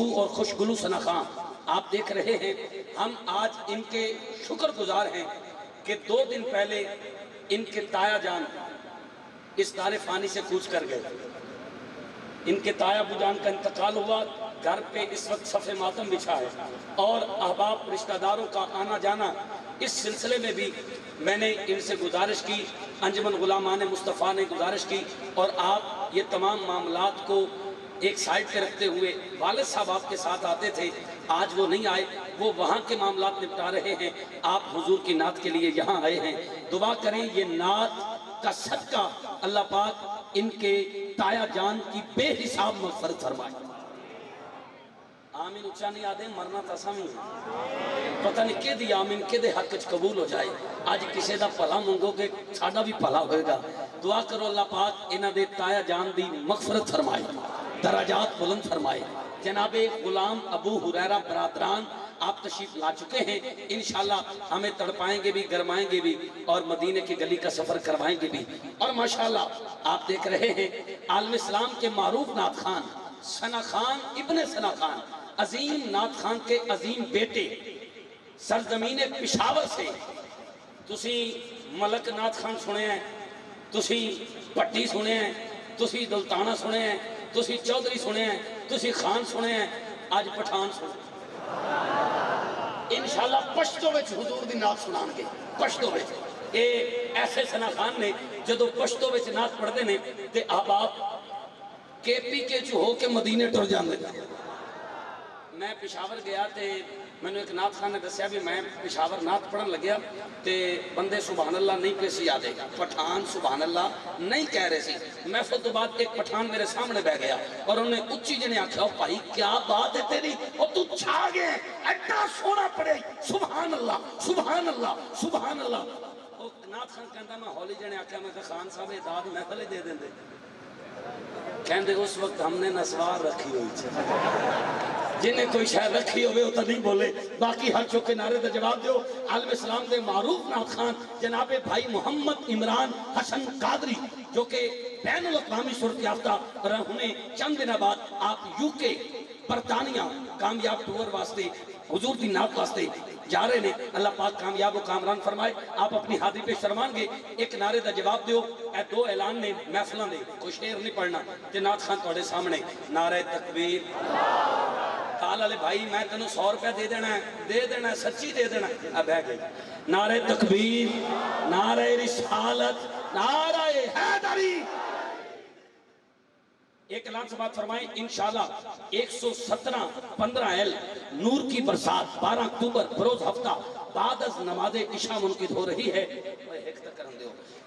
خوشبو اور خوشگلو ثنا خان آپ دیکھ رہے ہیں، ہم آج ان کے شکر گزار ہیں کہ 2 دن پہلے ان کے تایا جان اس دار فانی سے کوچ کر گئے. ان کے تایا ابو جان کا انتقال ہوا، گھر پہ اس وقت صف ماتم بچھا ہے اور احباب رشتہ داروں کا آنا جانا. اس سلسلے میں بھی میں نے ان سے گزارش کی، انجمن غلامان مصطفیٰ نے گزارش کی، اور آپ یہ تمام معاملات کو ایک سائٹ پہ رکھتے ہوئے، والد صاحب آپ کے ساتھ آتے تھے، آج وہ نہیں آئے، وہ وہاں کے معاملات نپٹا رہے ہیں، آپ حضور کی نعت کے لیے یہاں آئے ہیں. دعا کریں یہ نعت کا صدقہ اللہ پاک ان کے تایا جان کی بے حساب مغفرت فرمائے. آمین اچھا نہیں آدھے مرنا تا سامیں پتہ نہیں کہ دی آمین کہ دے حق قبول ہو جائے. آج کسی دا پھلا مونگو کہ ساڈا بھی پھلا ہوئے گا. دعا کرو اللہ پاک انہاں دے تایا جان دی مغفرت فرمائے، درجات بلند فرمائے. جناب غلام ابو ہریرہ برادران آپ تشریف لا چکے ہیں، انشاءاللہ ہمیں تڑپائیں گے بھی، گرمائیں گے بھی، اور مدینے کی گلی کا سفر کروائیں گے بھی. اور ماشاءاللہ آپ دیکھ رہے ہیں عالم اسلام کے معروف نعت خان ثنا خان ابن ثنا خان، عظیم نعت خان کے عظیم بیٹے، سرزمین پشاور سے. تسی ملک نعت خان سنے ہیں، تسی پٹی سنے ہیں، تسی دلتانہ سنے ہیں، تسی چودھری سنے ہیں، تسی خان سنے ہیں، آج پٹھان سنے ہیں. انشاءاللہ پشتو وچ حضور دی نعت سنان گے. پشتو وچ اے ایسے ثنا خان نے جدو پشتو وچ نعت پڑھتے نے تے آپ کے پی کے چو ہو کے مدینے ٹر جاندے. میں پشاور گیا تے میں نے ایک نعت خان نے دسیا بھی میں پشاور نعت پڑھن لگیا تے بندے سبحان اللہ نہیں پیسی یادے، پٹھان سبحان اللہ نہیں کہہ رہے سی. محفل تو بعد ایک پٹھان میرے سامنے بہ گیا اور انہوں نے اچھی جنے آکھا بھائی کیا بات ہے تیری، اور تو چھا گئے ایڈا سونا پڑے سبحان اللہ سبحان اللہ سبحان اللہ. نعت خان کہندا میں ہولی جنے آکھا میں کہ خان صاحب اداد محفل دے دیں دے. کہندے اس وقت ہم نے نسوار رکھی ہوئی تھی، جنہیں کوئی شاید رکھی ہوئے ہوتا نہیں بولے. باقی ہر چوکے نعرے دا جواب دیو. عالم اسلام دے معروف نعت خان جناب بھائی محمد عمران حسن قادری جو کہ بین الاقوامی صورت یافتہ رہنے چند دن بعد آپ UK برطانیہ کامیاب ٹور واسطے حضور دی نعت واسطے جا رہے نے. اللہ پاک کامیاب و کامران فرمائے. آپ اپنی حاضری پہ شرمان گے، ایک نعرے دا جواب دیو. اے 2 اعلان نے محفلان دے، کوئی شعر نہیں پڑھنا. نعت خان توڑے سامنے نعرہ تکبیر. کال علی بھائی میں تنو 100 روپے دے دینا ہے سچی دے دینا ہے. اب ہے گئی نعرہ تکبیر، نعرہ رسالت، نعرہ حیدری. ایک اعلان سے بات فرمائیں انشاءاللہ 117 نور کی برسات 12 اکتوبر بروز ہفتہ بعد از نماز عشاء منعقد ہو رہی ہے،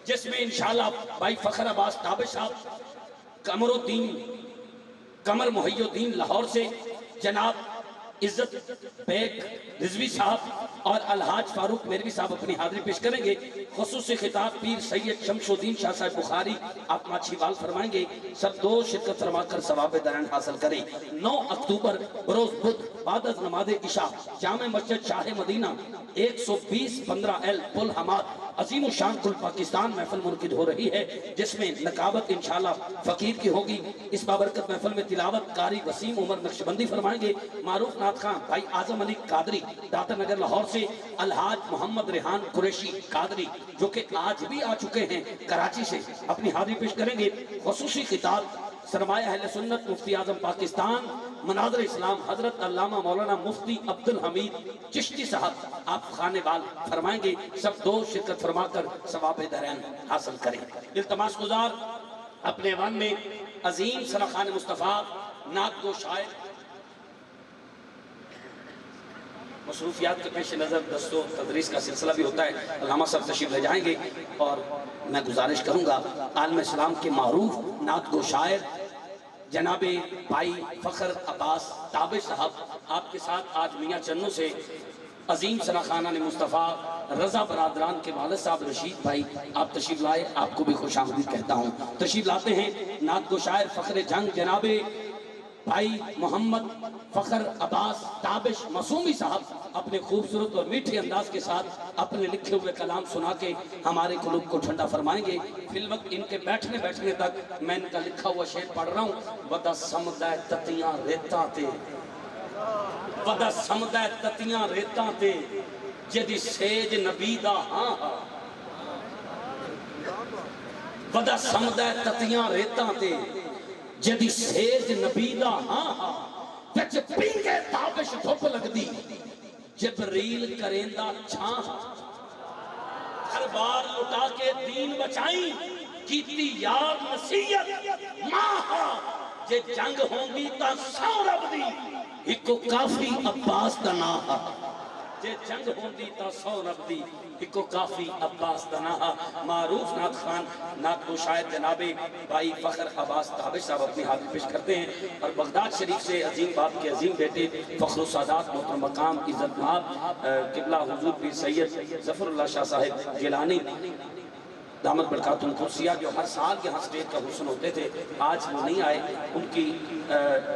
جس میں انشاءاللہ بھائی فخر عباس تابع صاحب، قمر محی الدین لاہور سے، جناب عزت بیگ رضوی صاحب اور الحاج فاروق میروی صاحب اپنی حاضری پیش کریں گے. خصوصی خطاب پیر سید شمس الدین شاہ صاحب بخاری آپ ماچھی بال فرمائیں گے. سب 2 شرکت فرما کر ثواب درن حاصل کریں. 9 اکتوبر بروز بدھ بعد از نماز عشاء جامع مسجد شاہ مدینہ 120-15 پل حماد عظیم الشان کل پاکستان محفل منعقد ہو رہی ہے، جس میں نقابت انشاءاللہ فقیر کی ہوگی. اس بابرکت محفل میں تلاوت قاری وسیم عمر نقشبندی فرمائیں گے. معروف نعت خان بھائی اعظم علی قادری داتا نگر لاہور سے، الحاج محمد ریحان قریشی قادری جو کہ آج بھی آ چکے ہیں کراچی سے، اپنی حاضری پیش کریں گے. خصوصی خطاب سرمایہ اہل سنت مفتی اعظم پاکستان مناظر اسلام حضرت علامہ مولانا مفتی عبدالحمید چشتی صاحب آپ خانے بال فرمائیں گے. سب 2 شرکت فرما کر ثواب درین حاصل کریں. التماس گزار اپنے ایوان میں عظیم ثنا خان مصطفیٰ نعت گو شاعر مصروفیات کے پیش نظر دست و تدریس کا سلسلہ بھی ہوتا ہے، علامہ صاحب تشریف لے جائیں گے. اور میں گزارش کروں گا عالم اسلام کے معروف نعت گو شاعر جناب بھائی فخر عباس تابع صاحب آپ کے ساتھ آج میاں چنو سے عظیم ثنا خانان مصطفیٰ رضا برادران کے والد صاحب رشید بھائی آپ تشریف لائے، آپ کو بھی خوش آمدید کہتا ہوں. تشریف لاتے ہیں نعت گو شاعر فخر جنگ جناب بھائی محمد فخر عباس تابش معصومی صاحب اپنے خوبصورت اور میٹھے انداز کے ساتھ اپنے لکھے ہوئے کلام سنا کے ہمارے قلوب کو ٹھنڈا فرمائیں گے. فی الوقت ان کے بیٹھنے تک میں ان کا لکھا ہوا شعر پڑھ رہا ہوں. وَدَ سَمْدَ تَتِیاں ریتا تے ودا سمدا تتیاں ریتاں تے جدی سیج نبی دا ہاں ہاں ودا سمدا تتیاں ریتاں تے جدی سیج نبی دا ہاں ہاں وچ پنگے تابش دھوپ لگ دی جبریل کریندہ چھاں ہر بار لٹا کے دین بچائیں کیتی یار نصیحت ماہا جے جنگ ہوں گی تا سو رب دی ایکو کافی عباس دا ناہا جے جنگ ہوں گی تا سو رب دی ایکو کافی عباس دا ناہا معروف نات خان نات کو شاید جناب بھائی فخر عباس تابش صاحب اپنی حاضر پیش کرتے ہیں اور بغداد شریف سے عظیم باپ کے عظیم بیٹے فخر و سعادات محترم مقام عزت مآب قبلہ حضور پیر سید ظفر اللہ شاہ صاحب گیلانی دامت برکاتہ القدسیہ جو ہر سال یہاں سٹیج کا حسن ہوتے تھے آج وہ نہیں آئے ان کی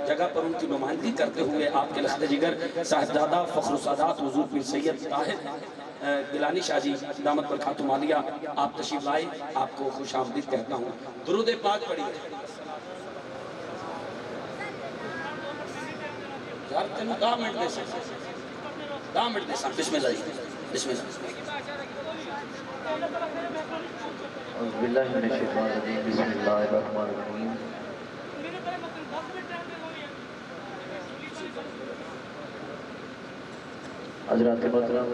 جگہ پر ان کی نمائندگی کرتے ہوئے آپ کے لخت جگر صاحبزادہ فخر و سعادات حضور پیر سید طاہر گیلانی شاہ جی دامت برکاتہ مالیہ آپ تشریف لائے آپ کو خوش آمدید کہتا ہوں درود پاک پڑھیے یار تینوں 10 منٹ دے سکتے 10 منٹ دے سکتے بسم اللہ جی بسم اللہ اعوذ باللہ من الشیطان الرجیم بسم اللہ الرحمن الرحیم حضرات محترم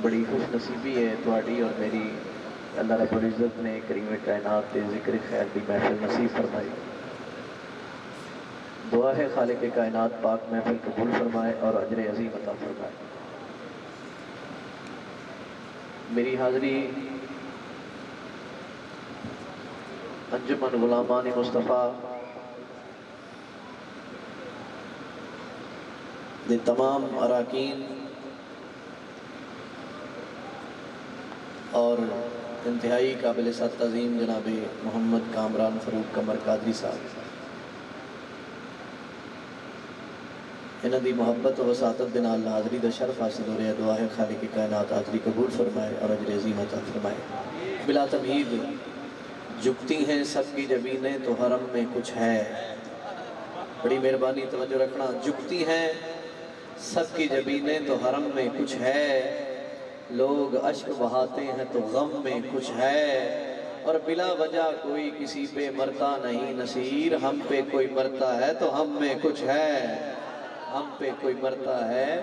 بڑی خوش نصیبی ہے تواڈی اور میری اللہ رب العزت نے کریم کائنات دے ذکر خیر دی محفل نصیب فرمائی دعا ہے خالق کائنات پاک محفل قبول فرمائے اور اجر عظیم عطا فرمائے میری حاضری انجمن غلامان مصطفیٰ دے تمام اراکین اور انتہائی قابل سات عظیم جناب محمد کامران فروق قمر قادری صاحب انہاں دی محبت و وساطت دن اللہ حاضری دا شرف حاصل ہو رہا ہے دعا ہے خالق کائنات حاضری قبول فرمائے اور اجر عظیم عطا فرمائے بلا تمہید جھکتی ہیں سب کی جبینیں تو حرم میں کچھ ہے بڑی مہربانی توجہ رکھنا جھکتی ہیں سب کی جبینیں تو حرم میں کچھ ہے لوگ اشک بہاتے ہیں تو غم میں کچھ ہے اور بلا وجہ کوئی کسی پہ مرتا نہیں نصیر ہم پہ کوئی مرتا ہے تو ہم میں کچھ ہے ہم پہ کوئی مرتا ہے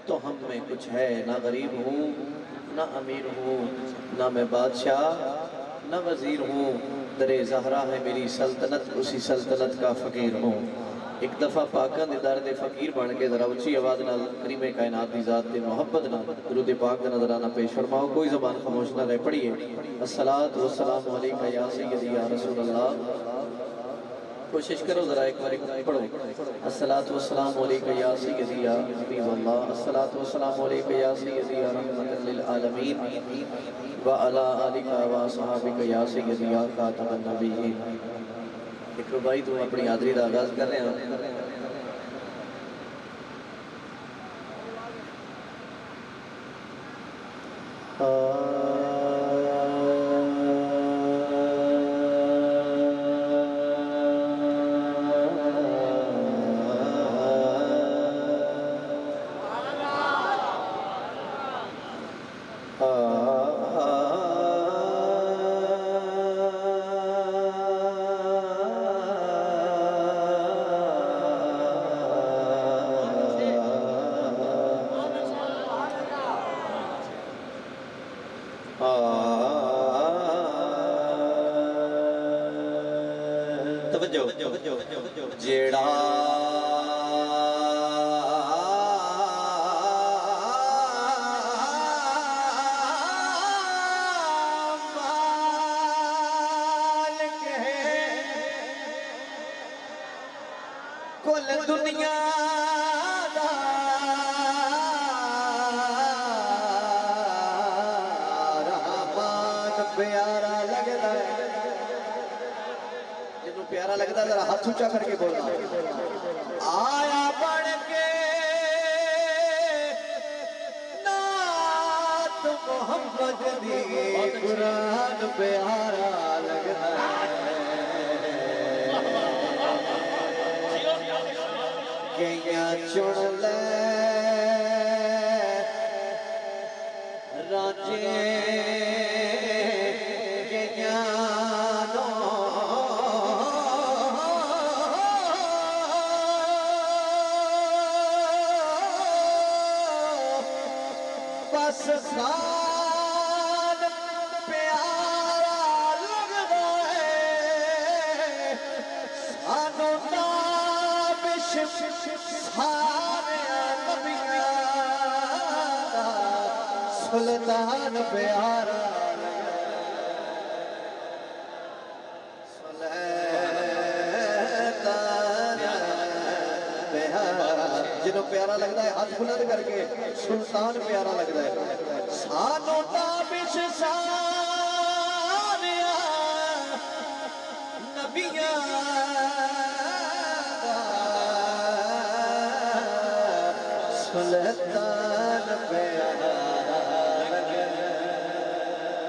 تو ہم میں کچھ ہے نہ غریب ہوں نہ امیر ہوں نہ میں بادشاہ نہ وزیر ہوں در زہرا ہے میری سلطنت اسی سلطنت کا فقیر ہوں ایک دفعہ پاکاں دے درد فقیر بن کے ذرا اچھی آواز نال کریم کائنات دی ذات دے محبت نال درود پاک دا نظرانہ پیش فرماؤ کوئی زبان خاموش نہ رہ پڑھیے الصلاۃ والسلام علیکہ یا سیدی یا رسول اللہ کوشش کرو ذرا ایک بار پڑھو الصلاۃ والسلام علیکہ یا سیدی یا حبیب اللہ الصلاۃ والسلام علیکہ یا سیدی یا رحمت للعالمین وعلی آلکہ وصحابکہ یا سیدی یا خاتم النبیین اکرو بھائی تو اپنی حاضری دا آغاز کر رہے ہیں جیڑا مالک ہے کل دنیا دا رحمان پیارا لگتا ہے جنہوں پیارا لگتا ہے ذرا ہاتھ اونچا کر کے بولنا آیا بڑھ کے نعت محمد دی قرآن پیارا لگتا ہے گئیاں چن لے راجے گئیاں نو بس خان پیارا لگدا ہے سانو تابش سارے نبیاں دا سلطان پیارا جنہوں پیارا لگتا ہے ہاتھ بلند کر کے سلطان پیارا لگتا ہے سانو تابش ساریا نبیاں سلطان پیارا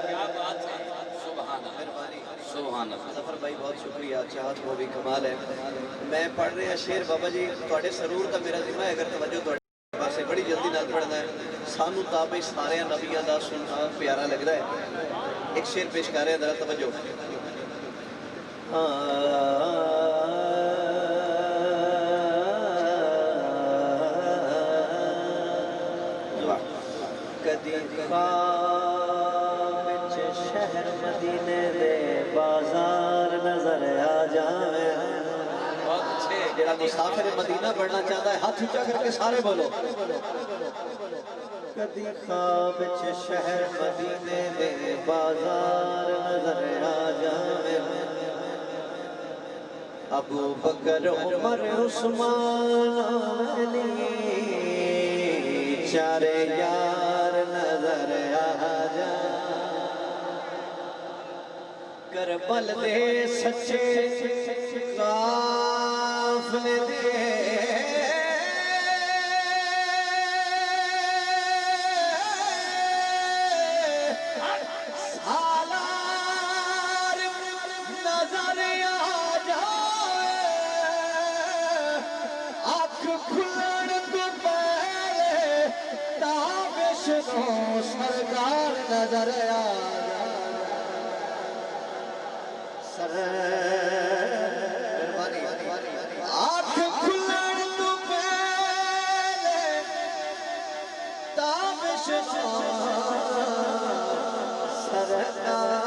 کیا بات ہے سبحان اللہ سبحان اللہ ظفر بھائی بہت شکریہ چاہت وہ بھی کمال ہے میں پڑھ رہا شعر بابا جی تھوڑے سرور کا میرا ذمہ ہے اگر توجہ تھوڑے پاسے بڑی جلدی نال پڑھنا ہے سانو تابع سارے نبیاں دا سلطان پیارا لگدا ہے ایک شعر پیش کر رہے ہیں ذرا توجہ کدی خواب وچ شہر مدینے دے بازار نظر آ جاوے بہت اچھے جڑا مسافر مدینہ پڑھنا چاہتا ہے ہاتھ اونچا کر کے سارے بولو کدی خواب وچ شہر مدینے دے بازار نظر آ جاوے ابو بکر عمر عثمان علی چارے یار نظر آ جا کربل دے سچے قافلے دے سالار نظر آ جائے آنکھ کھلن تو پہلے تابش نو سرکار نظر آ جائے آنکھ کھلن تو پہلے تابش نو سرکار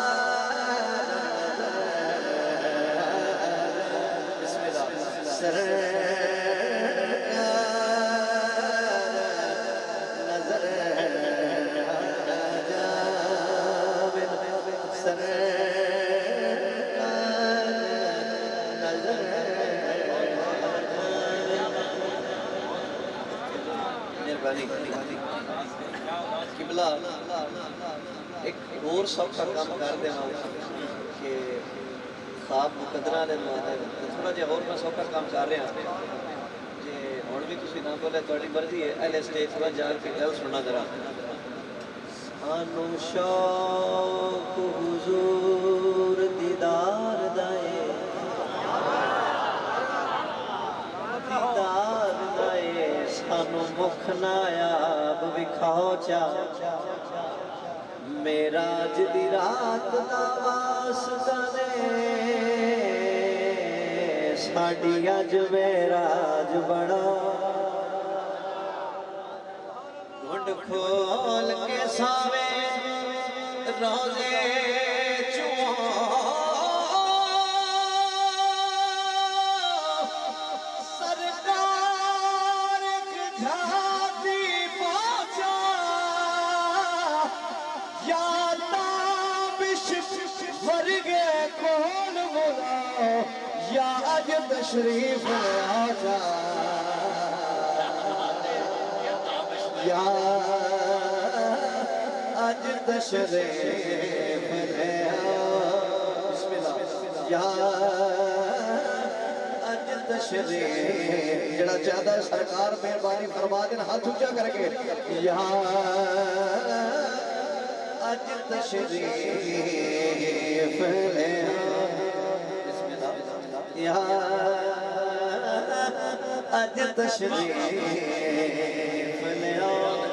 قبلہ ایک اور سب کا کام کر دے کہ خواب مقدرہ نے تھوڑا جہا اور میں سب کا کام کر رہا جی ہوں بھی تسی نہ بولے تھوڑی مرضی ہے اہل اسٹیج تھوڑا جا کے گل سننا ذرا سانو شوق حضور دیدار دائے دیدار دائے سانو مکھ نایاب وکھاؤ چاہ میراج دی رات دا واسطہ نے ساڈی اج میراج بنا گھنڈ کھول کے ساوے روزے تشریف آ جا یا اج تشریف یا اج تشریف جڑا چاہتا ہے سرکار مہربانی فرما دین ہاتھ اونچا کر کے یا اج تشریف یا اج تشریف لے آؤ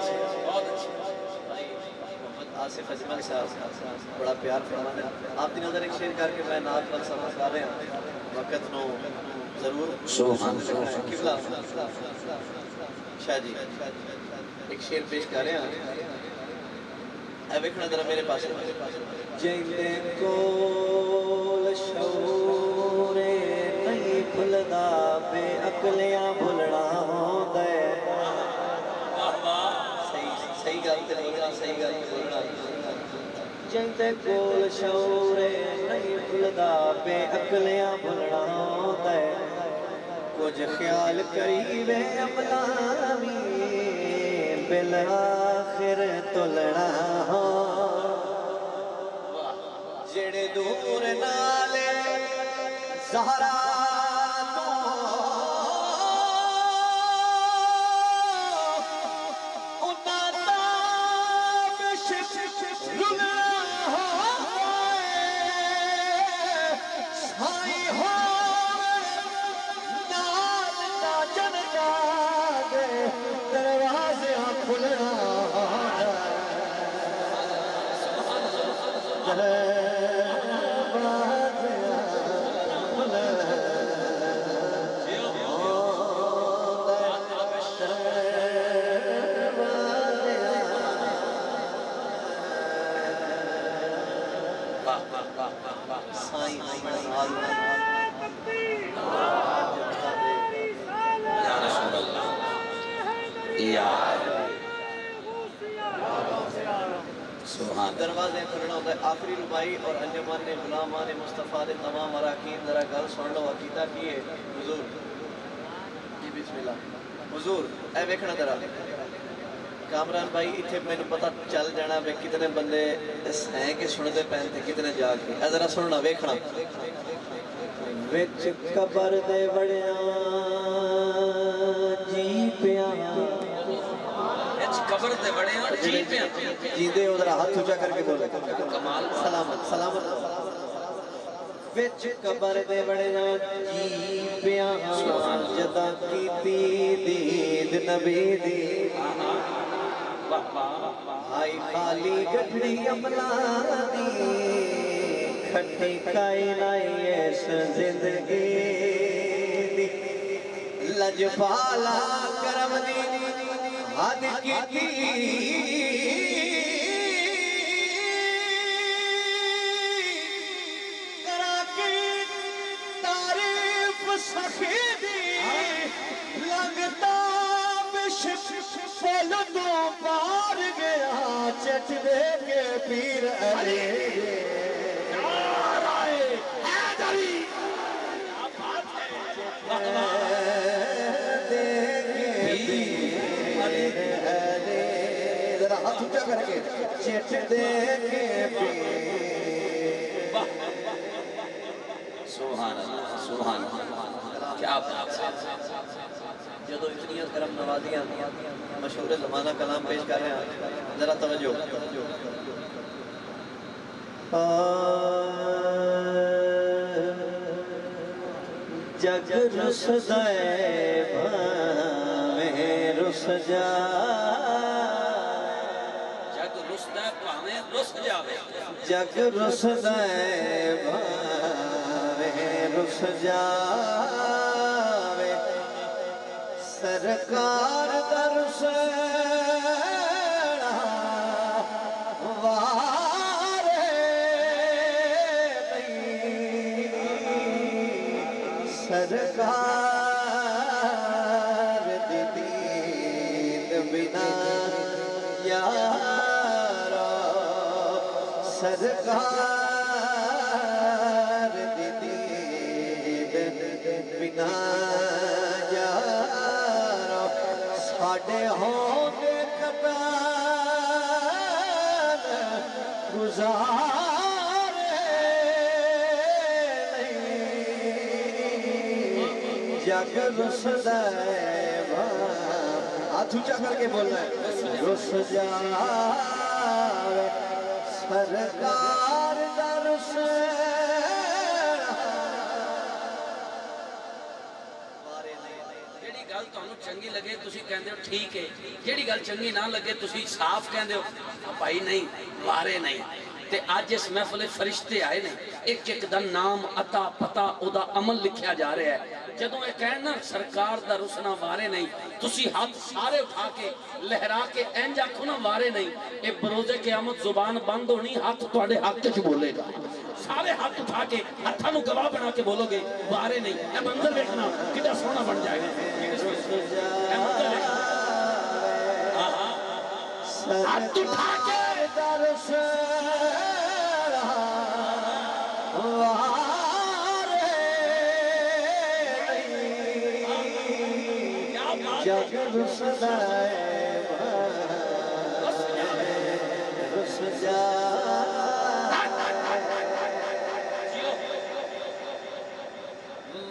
آصف اجمل صاحب بڑا پیار فرمانے آپ دی نظر ایک شعر کر کے میں نعت پر سمجھ کر رہے ہیں وقت نو ضرور قبلہ شاہ جی ایک شعر پیش کر رہے ہیں اے ویکھنا ذرا میرے پاس جیندے کول شعور نہیں بھلدا بے عقلیاں بھلنا ہوندا ہے صحیح گل تے بولنا صحیح گل تے بولنا جیندے کول شعور نہیں بھلدا بے عقلیاں بھلنا ہوندا ہے کچھ خیال کری وے عملاوی بالآخر تلنا ہو جڑے دور نالے زہرا تو انہاں دا بشک رنا ہو سائی ہو نال دا جنگا دے دروازے کھلنا دروازے کھلنا ہوتا ہے آخری ربائی اور انجمان غلامان مصطفیٰ دے تمام اراکین ذرا گل سن لو عقیدہ کی ہے حضور جی بسم اللہ حضور اے ویکھنا ذرا کامران بھائی اتھے میں نے پتہ چل جانا بے کتنے بندے اس ہیں کہ سنتے پہن تھے کتنے جاگ کے اے ذرا سننا ویکھنا وچ قبر دے وڑیاں جی پیاں قبر دے بڑے ہیں جی پہ جیندے ادھر ہاتھ اونچا کر کے بولے کمال سلامت سلامت وچ قبر دے بڑے جی پیاں جدا کیتی دید نبی دی ہائی خالی گھڑی عملہ دی کھٹی کائی نائی اس زندگی دی لجپالا کرم دی حد کی کرا کی تعریف سخی دی لگتا بشک پل تو پار گیا چٹ دے کے پیر علی نعرہ حیدری ہاتھ اونچا کر کے چٹ دے کے پیر سبحان اللہ سبحان اللہ کیا بات جدو اتنی کرم نوازیاں مشہور زمانہ کلام پیش کر رہے ہیں ذرا توجہ جگ رس دے بھاویں رس جا جگ رس دے بھاویں رس جاوے جگ رس دے بھاویں رس جاوے سرکار در سیڑا وارے نہیں سرکار دی دید بنا یارو سرکار دی دید بنا یارو ساڑے ہونے قطار گزارے نہیں جگ رس دے ہاتھ اونچا کر کے بولنا ہے رس جاوے سرکار دا رس ਜਿਹੜੀ ਗੱਲ ਤੁਹਾਨੂੰ ਚੰਗੀ ਲੱਗੇ ਤੁਸੀਂ ਕਹਿੰਦੇ ਹੋ ਠੀਕ ਹੈ, ਜਿਹੜੀ ਗੱਲ ਚੰਗੀ ਨਾ ਲੱਗੇ ਤੁਸੀਂ ਸਾਫ਼ ਕਹਿੰਦੇ ਹੋ ਭਾਈ ਨਹੀਂ, ਵਾਰੇ ਨਹੀਂ। ਤੇ ਅੱਜ ਇਸ ਮਹਿਫਲ ਫਰਿਸ਼ਤੇ ਆਏ ਨੇ, ਇੱਕ ਇੱਕ ਦਾ ਨਾਮ, ਅਤਾ, ਪਤਾ, ਉਹਦਾ ਅਮਲ ਲਿਖਿਆ ਜਾ ਰਿਹਾ ਹੈ। ਜਦੋਂ ਇਹ ਕਹਿਣ ਨਾ ਸਰਕਾਰ ਦਾ ਰੁਸਨਾ ਵਾਰੇ ਨਹੀਂ, ਤੁਸੀਂ ਹੱਥ ਸਾਰੇ ਉਠਾ ਕੇ ਲਹਿਰਾ ਕੇ ਇੰਜ ਆਖੋ ਨਾ ਵਾਰੇ ਨਹੀਂ, ਇਹ ਬਰੋਜ਼ੇ ਕਿਆਮਤ ਜ਼ੁਬਾਨ ਬੰਦ ਹੋਣੀ, ਹੱਥ ਤੁਹਾਡੇ ਹੱਕ 'ਚ ਬੋਲੇਗਾ। ਸਾਰੇ ਹੱਥ ਉਠਾ ਕੇ ਹੱਥਾਂ ਨੂੰ ਗਵਾਹ ਬਣਾ ਕੇ ਬੋਲੋਗੇ ਵਾਰੇ ਨਹੀਂ। ਇਹ ਮੰਜ਼ਰ ਵੇਖਣਾ ਕਿੰਨਾ ਸੋਹਣਾ ਬਣ ਜਾਏਗਾ। ਇਹ ਮੰਜ਼ਰ ਵੇਖਣਾ, ਹੱਥ ਉਠਾ ਕੇ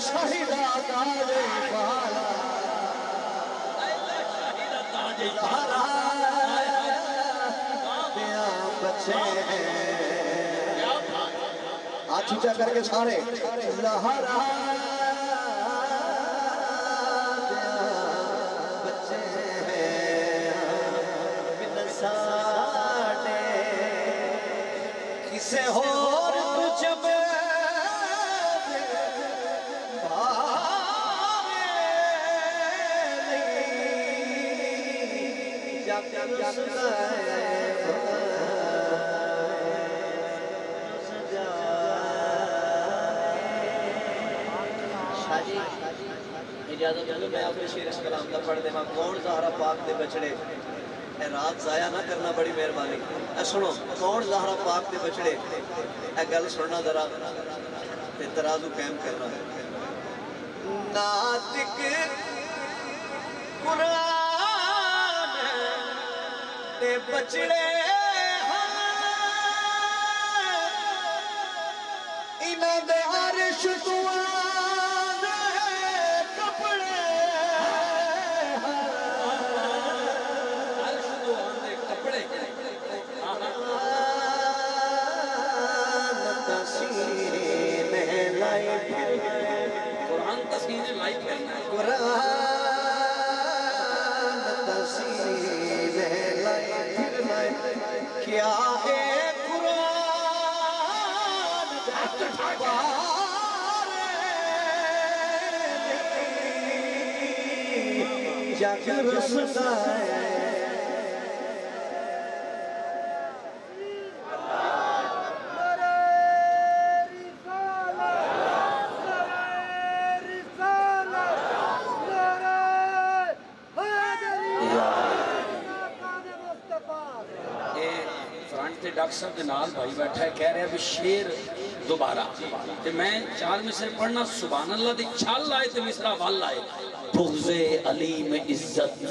شاہدہ تاج پالا زہرا دیا بچے ہیں ہاتھ اونچا کر کے سارے زہرا دیا بچے ہیں بن ساڑے کسے اور تجھ میں اجازت ہے میں اپنے شیر اس کلام کا پڑھ دے ماں کون زہرا پاک دے بچڑے اے رات ضائع نہ کرنا بڑی مہربانی اے سنو کون زہرا پاک دے بچڑے اے گل سننا ذرا تے ترازو قائم کرنا ناطق قرآن دے بچڑے انہاں دے عرش تو قرآن تصویر لائٹ کرنا ہے قرآن تصویر لائٹ کیا ہے قرآن جگ رستا ہے ڈاکٹر صاحب کے نال بھائی بیٹھا ہے کہہ رہے ہیں بھی شیر دوبارہ کہ میں چار میں سے پڑھنا سبحان اللہ دی چھال لائے تو مصرہ وال لائے بغض علی میں عزت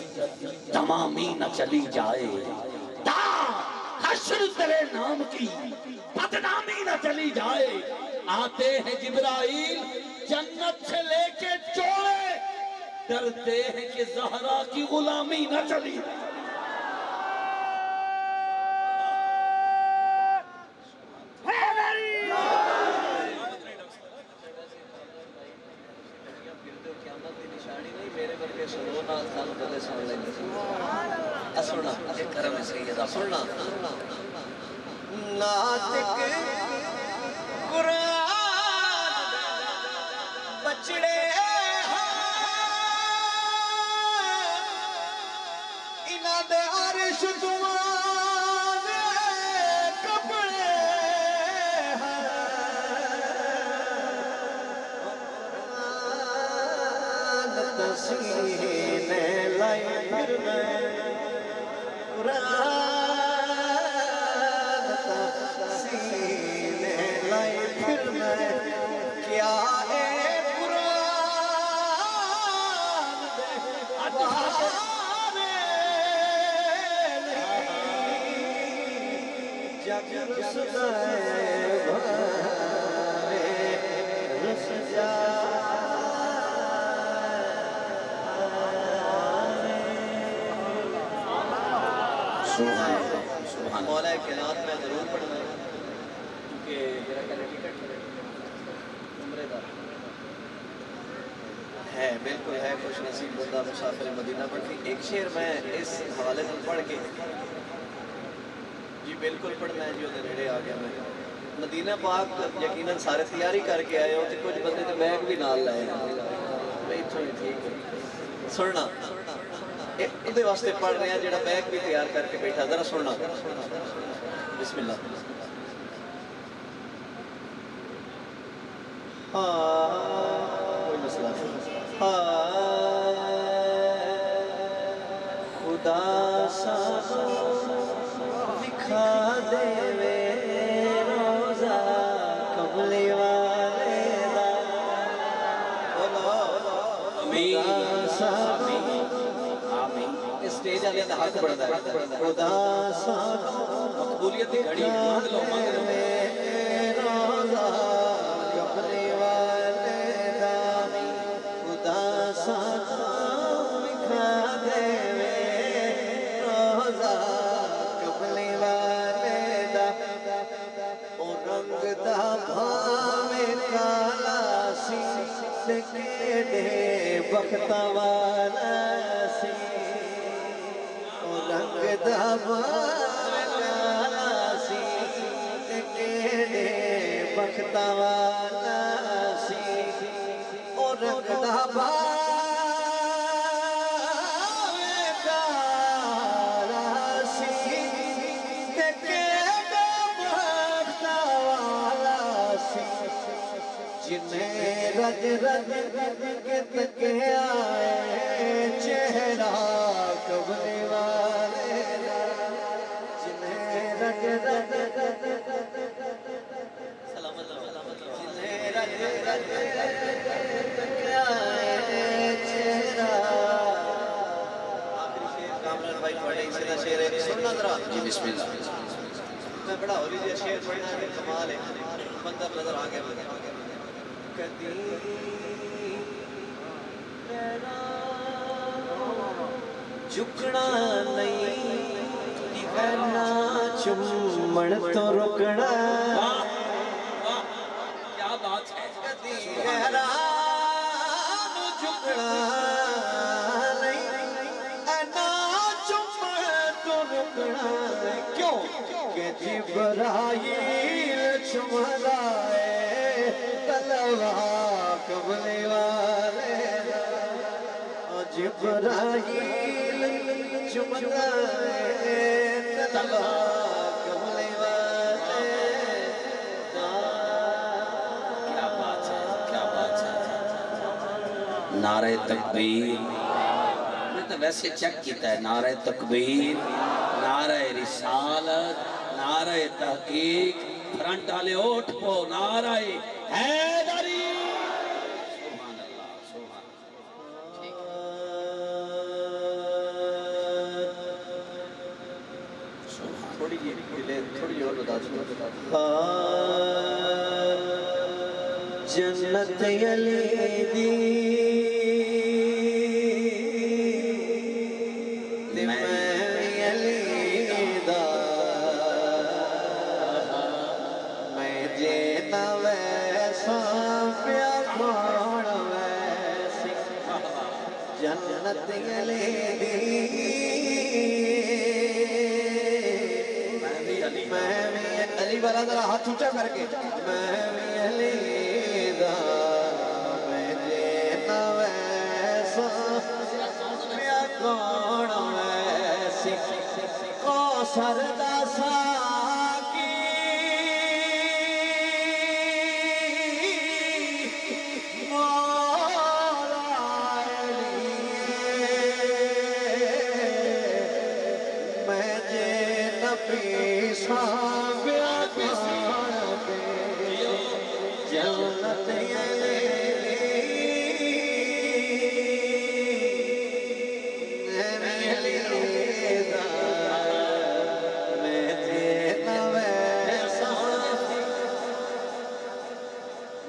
تمامی نہ چلی جائے تا حشر تیرے نام کی بدنامی نہ چلی جائے آتے ہیں جبرائیل جنت سے لے کے چوڑے ڈرتے ہیں کہ زہرا کی غلامی نہ چلی جائے سننا ناطق قرآن بچڑے انہاں دے عرش دوان کپڑے تسینے لائی پھر میں کیا ہے قرآن جگ رسدا ہے رس جا مولا کائنات میں ضرور پڑھنا ہے کیونکہ میرا کہنا ٹکٹ عمرے دا ہے بالکل ہے خوش نصیب بندہ مسافر مدینہ بلکہ ایک شعر میں اس حوالے میں پڑھ کے جی بالکل پڑھنا ہے جی وہ نیڑے آ گیا میں مدینہ پاک یقیناً سارے تیاری کر کے آئے ہو تو کچھ بندے تو بیگ بھی نال لائے ہیں بھائی تھوڑی ٹھیک ہے سننا ادھے واسطے پڑھ رہے ہیں جڑا بیگ بھی تیار کر کے بیٹھا ذرا سننا بسم اللہ کوئی مسئلہ خدا سا دکھا دے وے روزہ کملی والے دا اسٹیج آلے اندھا حق بڑھتا ہے خدا سا مقبولیت دی گھڑی مانگ لو روزہ کملی والے دا وقت والا سی رنگ دا والا سی کیڑے وقت والا سی رنگ دا جنہیں رج رج کے تکے آئے چہرہ قبلے والے جنہیں رج رج جنہیں رج رج تکے آئے چہرہ آخری شیر کامران بھائی پڑھے اسے دا شیر ہے سننا ذرا جی بسم اللہ میں بڑا ہو لیجئے شیر پڑھنا ہے کمال ہے بندہ نظر آگے جھکنا نہیں کرنا چمڑ تو رکنا کیا بات ہے جھکنا نہیں چمڑ تو رکنا کیوں کہ جبرائیل چمڑائے قبلے والے جبرائیل چمڑائے قبلے والے کیا بات ہے کیا بات ہے نعرہ تکبیر میں تو ویسے چیک کیتا ہے نعرہ تکبیر نعرہ رسالت نعرہ تحقیق فرنٹ والے اوٹھ پو نعرہ حیدری سبحان اللہ سبحان تھوڑی اور بتا جنت علی دی میں علی دا میں جینا ویسا پیا کھوڑ ویسی جنت علی دی میں علی والا ذرا ہاتھ اونچا کر کے میں علی دا میں جینا ویسا پیا کھوڑ ویسی کوثر دا ساکی مولا علی میں جے نبی سابیا کھانا پہ جنت علی میں علی دا میں جینا ویسا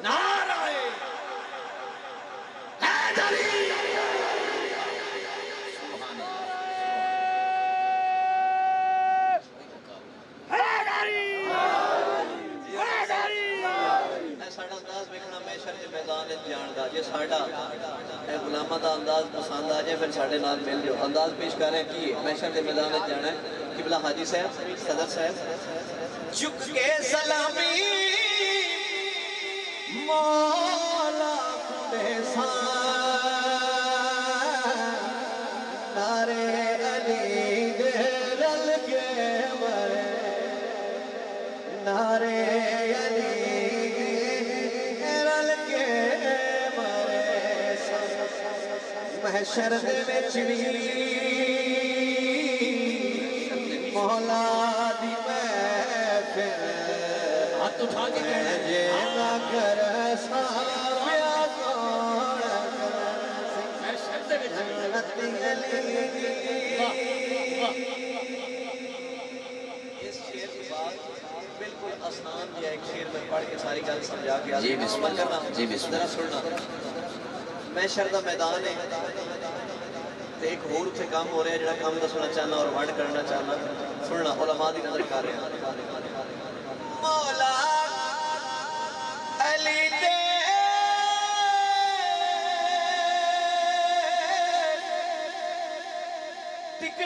نعرہ حیدری سبحان ساڑھا انداز ویکھنا میں شرج میدان جان دا جے ساڑھا اے غلامہ دا انداز پسند آ جائے پھر ساڑھے نال مل جو انداز پیش کر رہے ہیں کی میں شرج میدان جانا ہے قبلہ حاجی صاحب صدر صاحب جھک کے سلامی مولا کھلے سان نعرے علی دے رل کے مرے نعرے علی محشر دے وچ وی مولا دی محفل ہاتھ اٹھا کے کہنا ہے جے نہ کر ساویا کون میں شرط میں جنت علی اس شعر کی بات بالکل آسان ہے ایک شعر میں پڑھ کے ساری گل سمجھا کے جی بسم اللہ جی بسم ذرا اللہ سننا میں شردہ میدان ہے ایک اور اتھے کام ہو رہا ہے جڑا کام دسنا چاہنا اور وارڈ کرنا چاہنا سننا علماء دی نظر کر رہے ہیں مولا علی دے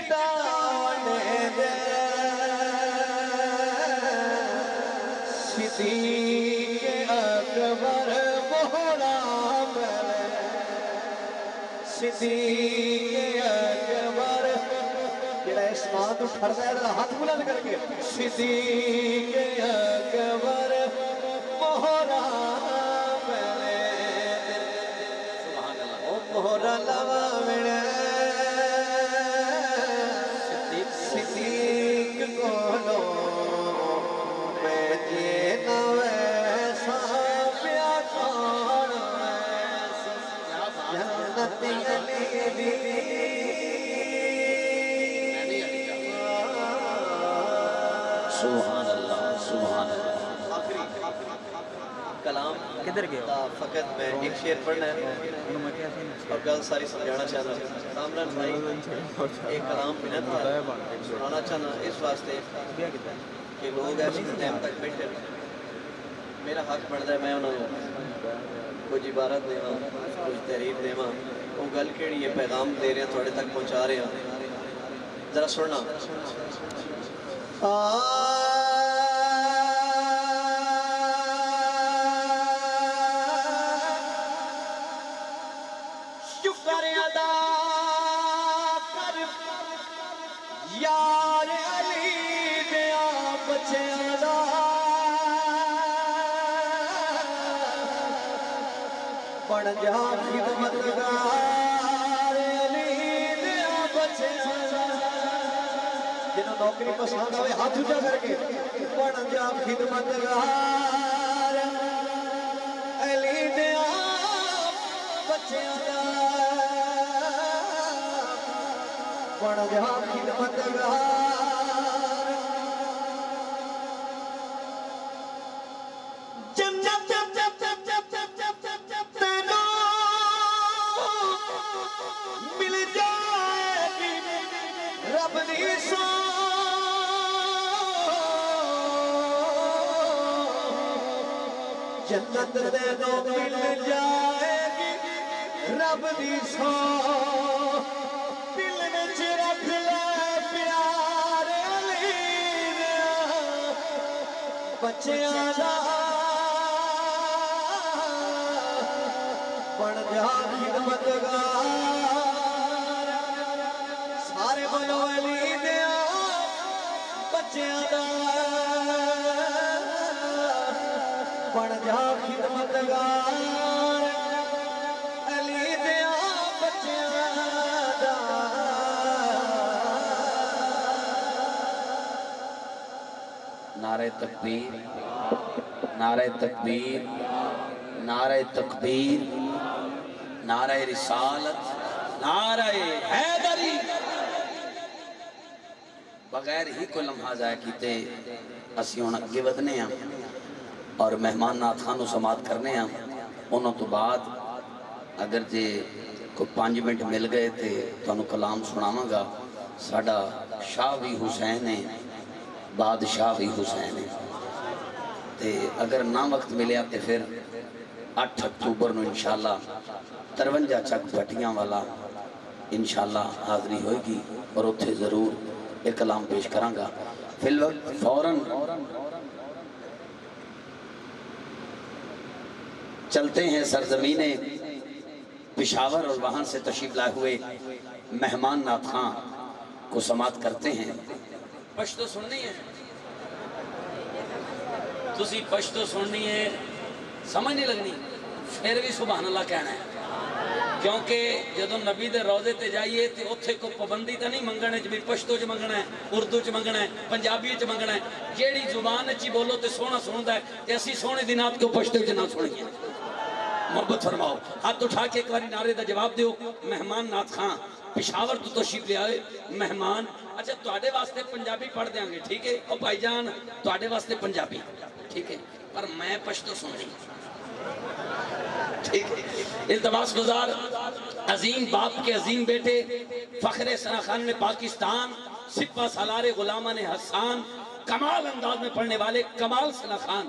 ڈانے دے صدیق اکبر مہرا ملے صدیق اکبر جڑا اسمان تو ٹھڑدا ہے ہاتھ بلند کر کے صدیق اکبر مہرا ملے سبحان اللہ او مہرا لوا ملے صدیق کولو سبحان اللہ سبحان اللہ کلام کدھر گئے فقط میں ایک شعر پڑھنا ہے اور گل ساری سمجھانا چاہتا ہوں کامران بھائی ایک کلام بھی نہ تھا سنانا چاہنا اس واسطے کہ لوگ ایسے ٹائم تک بیٹھے میرا حق بنتا ہے میں انہوں کچھ عبارت دے کچھ تحریر دے وہ گل کیڑی ہے پیغام دے رہے ہیں تھوڑے تک پہنچا رہے ہیں ذرا سننا شکر ادا کر یار علی دیا بچیاں دا بن جا خدمتگار علی دیا بچیاں دا جنہوں نوکری پسند آئے ہاتھ اونچا کر کے بن جا خدمتگار علی دیا بچیاں دا بن جا خدمتگار مل جائے گی رب دی سو جنت دے دو مل جائے گی رب دی سو دل وچ رکھ لے پیار علی دیا بچیاں دا بن جا خدمتگار سارے بولو علی دیا بچیاں دا بن جا خدمتگار علی دیا بچیاں دا نعرہ تکبیر نعرہ تکبیر نعرہ تکبیر نعرہ رسالت نعرہ حیدری بغیر ہی کو لمحہ ضائع کیتے اسی ہن اگے ودنے ہاں اور مہمان نات خانوں سماعت کرنے ہاں انہوں تو بعد اگر جے کوئی 5 منٹ مل گئے تے تانوں کلام سناواں گا ساڈا شاہ بھی حسین ہے بادشاہ بھی حسین ہے تے اگر نہ وقت ملیا تے پھر 8 اکتوبر نو انشاءاللہ 53 چک بھٹیاں والا انشاءاللہ حاضری ہوئے گی اور اتھے ضرور ایک کلام پیش کروں گا فی الوقت فوراً چلتے ہیں سرزمین پشاور اور وہاں سے تشریف لائے ہوئے مہمان نات خان کو سماعت کرتے ہیں پشتو سننی ہے تسی پشتو سننی ہے سمجھ نہیں لگنی پھر بھی سبحان اللہ کہنا ہے کیونکہ جدو نبی دے روزے تے جائیے تے اتھے کو پابندی تا نہیں منگنے بھی پشتو چ منگنا ہے اردو چ منگنا ہے پنجابی چ منگنا ہے جیڑی زبان چی بولو تے سونا سندا ہے تے اسی سونے دنات کو پشتو چ نہ سنیے محبت فرماؤ ہاتھ اٹھا کے ایک باری نعرے دا جواب دیو مہمان نات خان پشاور تو تشریف لے آئے مہمان اچھا تواڈے واسطے پنجابی پڑھ دیاں گے ٹھیک ہے او بھائی جان تواڈے واسطے پنجابی ٹھیک ہے پر میں پشتو سن رہی ٹھیک ہے التماس گزار عظیم باپ کے عظیم بیٹے فخر ثنا خان میں پاکستان سپہ سالار غلامان حسان کمال انداز میں پڑھنے والے کمال ثنا خان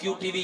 QTV